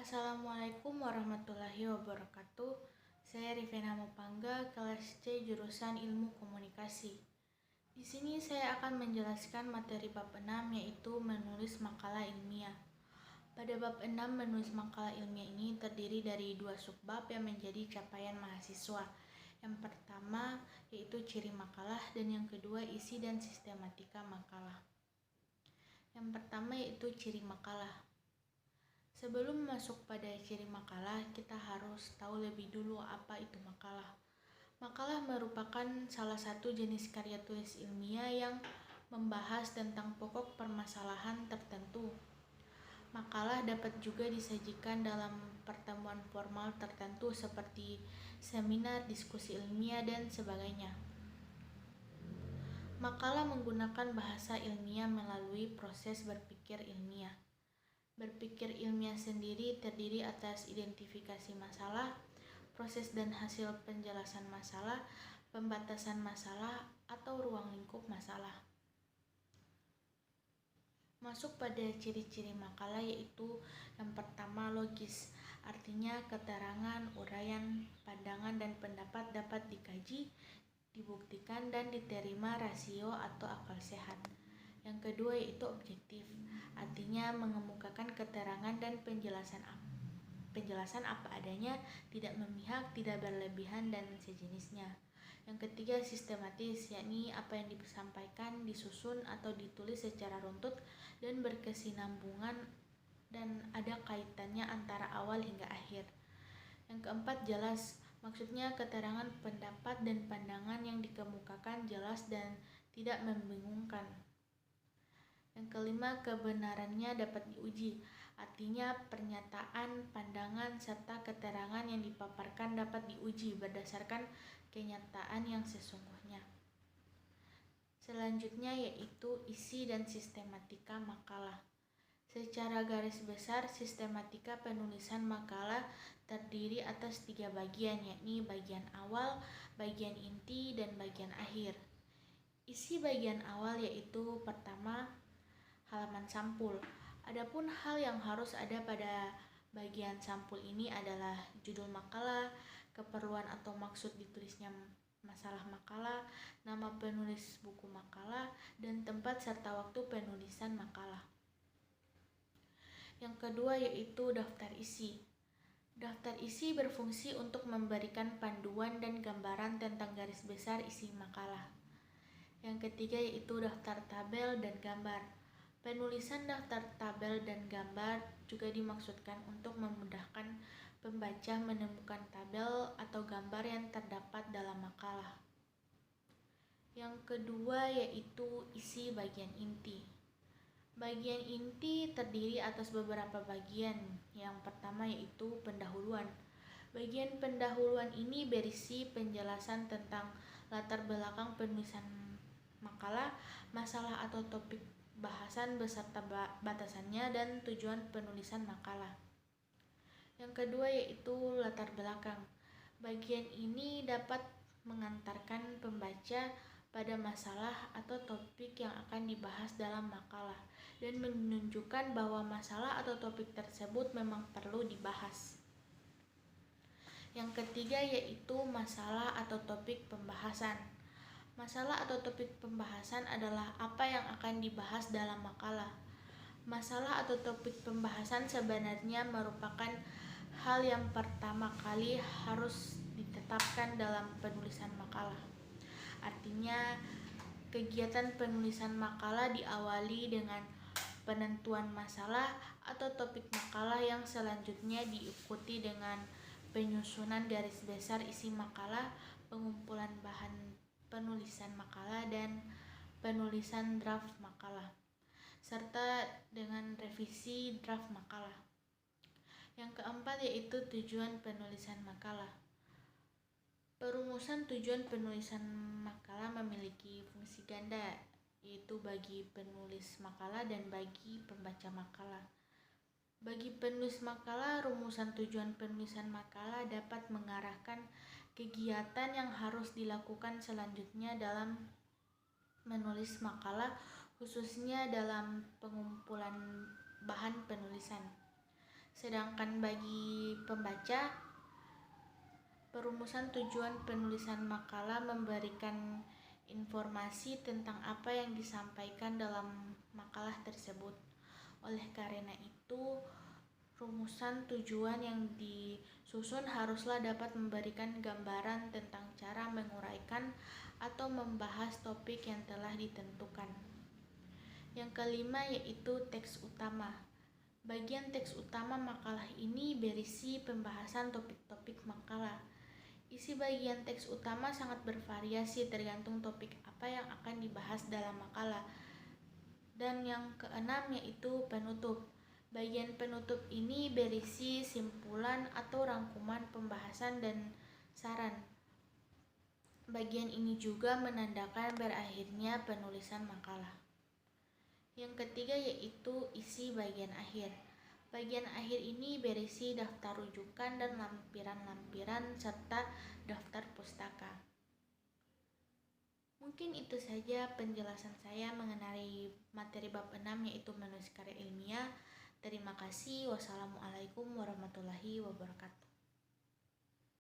Assalamualaikum warahmatullahi wabarakatuh. Saya Rivena Mopangga, kelas C jurusan Ilmu Komunikasi. Di sini saya akan menjelaskan materi bab 6 yaitu menulis makalah ilmiah. Pada bab 6 menulis makalah ilmiah ini terdiri dari dua subbab yang menjadi capaian mahasiswa. Yang pertama yaitu ciri makalah dan yang kedua isi dan sistematika makalah. Yang pertama yaitu ciri makalah. Sebelum masuk pada ciri makalah, kita harus tahu lebih dulu apa itu makalah. Makalah merupakan salah satu jenis karya tulis ilmiah yang membahas tentang pokok permasalahan tertentu. Makalah dapat juga disajikan dalam pertemuan formal tertentu seperti seminar, diskusi ilmiah, dan sebagainya. Makalah menggunakan bahasa ilmiah melalui proses berpikir ilmiah. Berpikir ilmiah sendiri terdiri atas identifikasi masalah, proses dan hasil penjelasan masalah, pembatasan masalah, atau ruang lingkup masalah. Masuk pada ciri-ciri makalah yaitu yang pertama logis, artinya keterangan, uraian, pandangan, dan pendapat dapat dikaji, dibuktikan, dan diterima rasio atau akal sehat. Yang kedua yaitu objektif, artinya mengemukakan keterangan dan penjelasan apa adanya, tidak memihak, tidak berlebihan, dan sejenisnya. Yang ketiga sistematis, yakni apa yang disampaikan disusun atau ditulis secara runtut dan berkesinambungan dan ada kaitannya antara awal hingga akhir. Yang keempat jelas, maksudnya keterangan pendapat dan pandangan yang dikemukakan jelas dan tidak membingungkan. Yang kelima, kebenarannya dapat diuji, artinya pernyataan, pandangan, serta keterangan yang dipaparkan dapat diuji berdasarkan kenyataan yang sesungguhnya. Selanjutnya yaitu isi dan sistematika makalah. Secara garis besar, sistematika penulisan makalah terdiri atas 3 bagian, yakni bagian awal, bagian inti, dan bagian akhir. Isi bagian awal yaitu pertama, halaman sampul. Adapun hal yang harus ada pada bagian sampul ini adalah judul makalah, keperluan atau maksud ditulisnya masalah makalah, nama penulis buku makalah, dan tempat serta waktu penulisan makalah. Yang kedua yaitu daftar isi. Daftar isi berfungsi untuk memberikan panduan dan gambaran tentang garis besar isi makalah. Yang ketiga yaitu daftar tabel dan gambar. Penulisan daftar tabel dan gambar juga dimaksudkan untuk memudahkan pembaca menemukan tabel atau gambar yang terdapat dalam makalah. Yang kedua yaitu isi bagian inti. Bagian inti terdiri atas beberapa bagian. Yang pertama yaitu pendahuluan. Bagian pendahuluan ini berisi penjelasan tentang latar belakang penulisan makalah, masalah atau topik bahasan beserta batasannya dan tujuan penulisan makalah. Yang kedua yaitu latar belakang. Bagian ini dapat mengantarkan pembaca pada masalah atau topik yang akan dibahas dalam makalah dan menunjukkan bahwa masalah atau topik tersebut memang perlu dibahas. Yang ketiga yaitu masalah atau topik pembahasan. Masalah atau topik pembahasan adalah apa yang akan dibahas dalam makalah. Masalah atau topik pembahasan sebenarnya merupakan hal yang pertama kali harus ditetapkan dalam penulisan makalah. Artinya, kegiatan penulisan makalah diawali dengan penentuan masalah atau topik makalah yang selanjutnya diikuti dengan penyusunan garis besar isi makalah, pengumpulan bahan penulisan makalah, dan penulisan draft makalah, serta dengan revisi draft makalah. Yang keempat yaitu tujuan penulisan makalah. Perumusan tujuan penulisan makalah memiliki fungsi ganda, yaitu bagi penulis makalah dan bagi pembaca makalah. Bagi penulis makalah, rumusan tujuan penulisan makalah dapat mengarahkan kegiatan yang harus dilakukan selanjutnya dalam menulis makalah, khususnya dalam pengumpulan bahan penulisan. Sedangkan bagi pembaca, perumusan tujuan penulisan makalah memberikan informasi tentang apa yang disampaikan dalam makalah tersebut. Oleh karena itu, rumusan tujuan yang disusun haruslah dapat memberikan gambaran tentang cara menguraikan atau membahas topik yang telah ditentukan. Yang kelima yaitu teks utama. Bagian teks utama makalah ini berisi pembahasan topik-topik makalah. Isi bagian teks utama sangat bervariasi tergantung topik apa yang akan dibahas dalam makalah. Dan yang keenam yaitu penutup. Bagian penutup ini berisi simpulan atau rangkuman pembahasan dan saran. Bagian ini juga menandakan berakhirnya penulisan makalah. Yang ketiga yaitu isi bagian akhir. Bagian akhir ini berisi daftar rujukan dan lampiran-lampiran serta daftar pustaka. Mungkin itu saja penjelasan saya mengenai materi bab 6 yaitu menulis karya ilmiah. Terima kasih. Wassalamualaikum warahmatullahi wabarakatuh.